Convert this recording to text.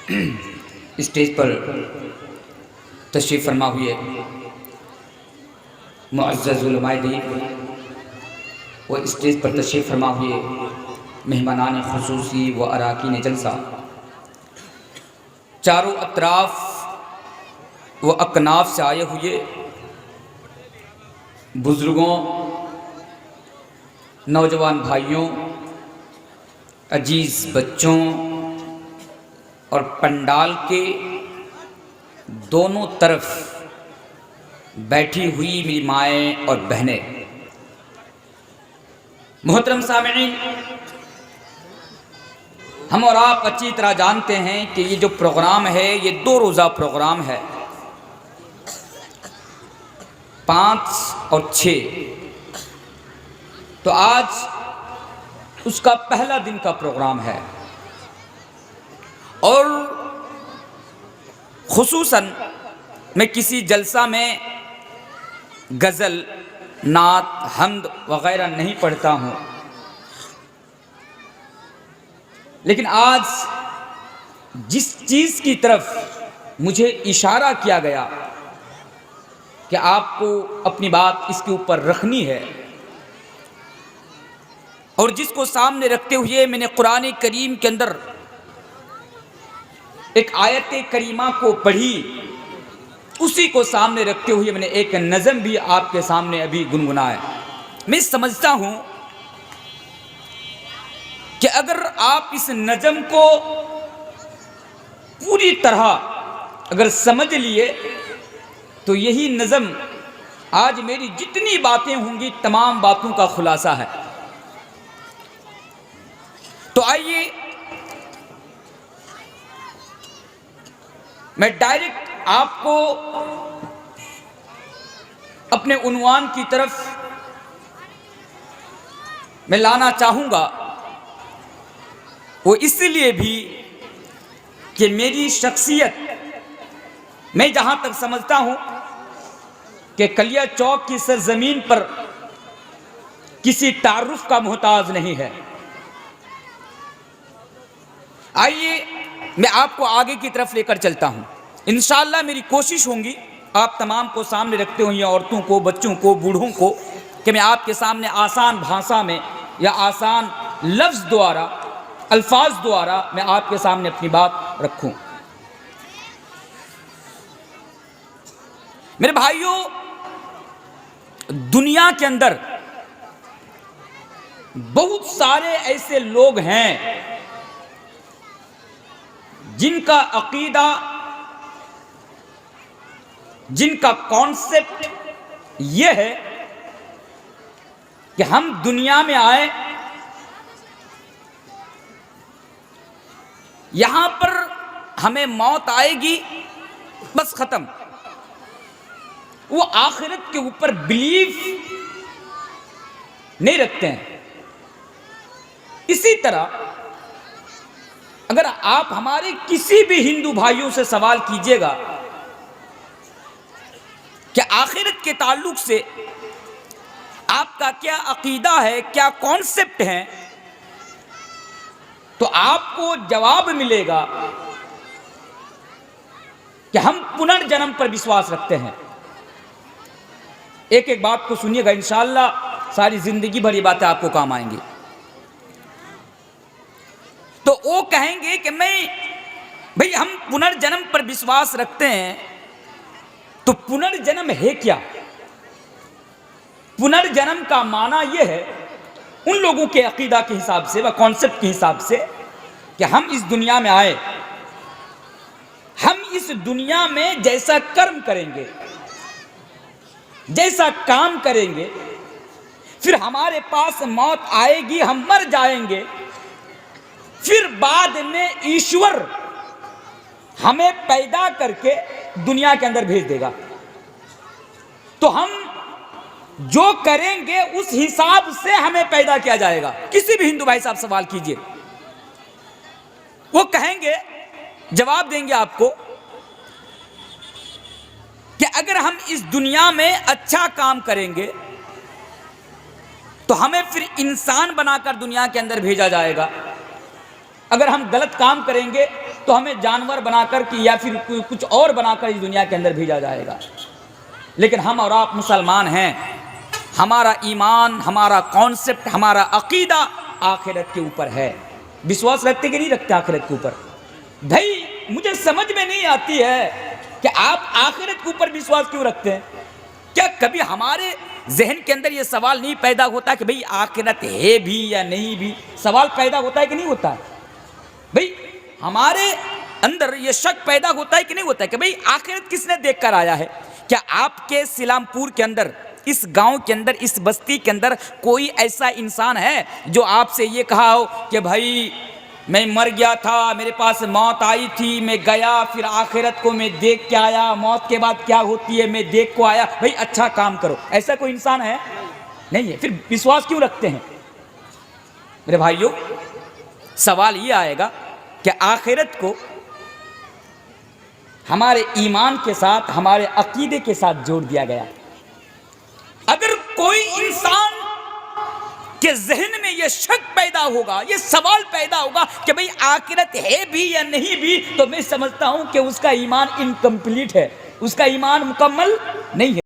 Stage पर तशरीफ़ फरमा हुए मुअज़्ज़ज़ उलमाए दीन व स्टेज पर तशरीफ़ फरमा हुए मेहमानान ख़ुसूसी व अराकीन जलसा, चारों अतराफ़ व अकनाफ से आए हुए बुज़ुर्गों, नौजवान भाइयों, अजीज़ बच्चों और पंडाल के दोनों तरफ बैठी हुई मेरी माएँ और बहनें, मोहतरम सामिईन, हम और आप अच्छी तरह जानते हैं कि ये जो प्रोग्राम है ये 2 रोज़ा प्रोग्राम है, 5 और 6। तो आज उसका पहला दिन का प्रोग्राम है और खुसूसन मैं किसी जलसा में गज़ल, नात, हम्द वग़ैरह नहीं पढ़ता हूँ, लेकिन आज जिस चीज़ की तरफ मुझे इशारा किया गया कि आपको अपनी बात इसके ऊपर रखनी है और जिसको सामने रखते हुए मैंने कुरान करीम के अंदर एक आयत करीमा को पढ़ी, उसी को सामने रखते हुए मैंने एक नज़म भी आपके सामने अभी गुनगुनाया। मैं समझता हूँ कि अगर आप इस नज़म को पूरी तरह अगर समझ लिए तो यही नज़म आज मेरी जितनी बातें होंगी तमाम बातों का खुलासा है। तो आइए मैं डायरेक्ट आपको अपने उन्वान की तरफ मैं लाना चाहूँगा, वो इसलिए भी कि मेरी शख्सियत, मैं जहाँ तक समझता हूँ कि कलिया चौक की सरजमीन पर किसी तारुफ का मोहताज नहीं है। आइए मैं आपको आगे की तरफ लेकर चलता हूँ। इंशाअल्लाह मेरी कोशिश होंगी आप तमाम को सामने रखते हुए, औरतों को, बच्चों को, बूढ़ों को, कि मैं आपके सामने आसान भाषा में या आसान लफ्ज़ द्वारा, अल्फाज द्वारा मैं आपके सामने अपनी बात रखूं। मेरे भाइयों, दुनिया के अंदर बहुत सारे ऐसे लोग हैं जिनका अकीदा, जिनका कॉन्सेप्ट यह है कि हम दुनिया में आए, यहां पर हमें मौत आएगी, बस खत्म। वो आखिरत के ऊपर बिलीफ नहीं रखते हैं। इसी तरह अगर आप हमारे किसी भी हिंदू भाइयों से सवाल कीजिएगा कि आखिरत के ताल्लुक से आपका क्या अकीदा है, क्या कॉन्सेप्ट है, तो आपको जवाब मिलेगा कि हम पुनर्जन्म पर विश्वास रखते हैं। एक एक बात को सुनिएगा, इंशाअल्लाह सारी जिंदगी भर ये बातें आपको काम आएंगी। तो वो कहेंगे कि भाई हम पुनर्जन्म पर विश्वास रखते हैं, तो पुनर्जन्म है क्या? पुनर्जन्म का माना यह है उन लोगों के अकीदा के हिसाब से व कॉन्सेप्ट के हिसाब से कि हम इस दुनिया में आए, हम इस दुनिया में जैसा कर्म करेंगे, जैसा काम करेंगे, फिर हमारे पास मौत आएगी, हम मर जाएंगे, फिर बाद में ईश्वर हमें पैदा करके दुनिया के अंदर भेज देगा। तो हम जो करेंगे उस हिसाब से हमें पैदा किया जाएगा। किसी भी हिंदू भाई साहब सवाल कीजिए, वो कहेंगे, जवाब देंगे आपको कि अगर हम इस दुनिया में अच्छा काम करेंगे तो हमें फिर इंसान बनाकर दुनिया के अंदर भेजा जाएगा, अगर हम गलत काम करेंगे तो हमें जानवर बनाकर कि या फिर कुछ और बनाकर इस दुनिया के अंदर भेजा जाएगा। लेकिन हम और आप मुसलमान हैं, हमारा ईमान, हमारा कॉन्सेप्ट, हमारा अकीदा आखिरत के ऊपर है। विश्वास रखते कि नहीं रखते आखिरत के ऊपर? भाई मुझे समझ में नहीं आती है कि आप आखिरत के ऊपर विश्वास क्यों रखते हैं। क्या कभी हमारे जहन के अंदर यह सवाल नहीं पैदा होता कि भाई आखिरत है भी या नहीं भी? सवाल पैदा होता है कि नहीं होता है? भाई हमारे अंदर यह शक पैदा होता है कि नहीं होता है कि भाई आखिरत किसने देख कर आया है? क्या आपके सिलामपुर के अंदर, इस गांव के अंदर, इस बस्ती के अंदर कोई ऐसा इंसान है जो आपसे ये कहा हो कि भाई मैं मर गया था, मेरे पास मौत आई थी, मैं गया, फिर आखिरत को मैं देख के आया, मौत के बाद क्या होती है मैं देख को आया, भाई अच्छा काम करो? ऐसा कोई इंसान है? नहीं है। फिर विश्वास क्यों रखते हैं? मेरे भाइयों, सवाल ये आएगा कि आखिरत को हमारे ईमान के साथ, हमारे अकीदे के साथ जोड़ दिया गया। अगर कोई इंसान के जहन में यह शक पैदा होगा, यह सवाल पैदा होगा कि भाई आखिरत है भी या नहीं भी, तो मैं समझता हूं कि उसका ईमान इनकम्प्लीट है, उसका ईमान मुकम्मल नहीं है।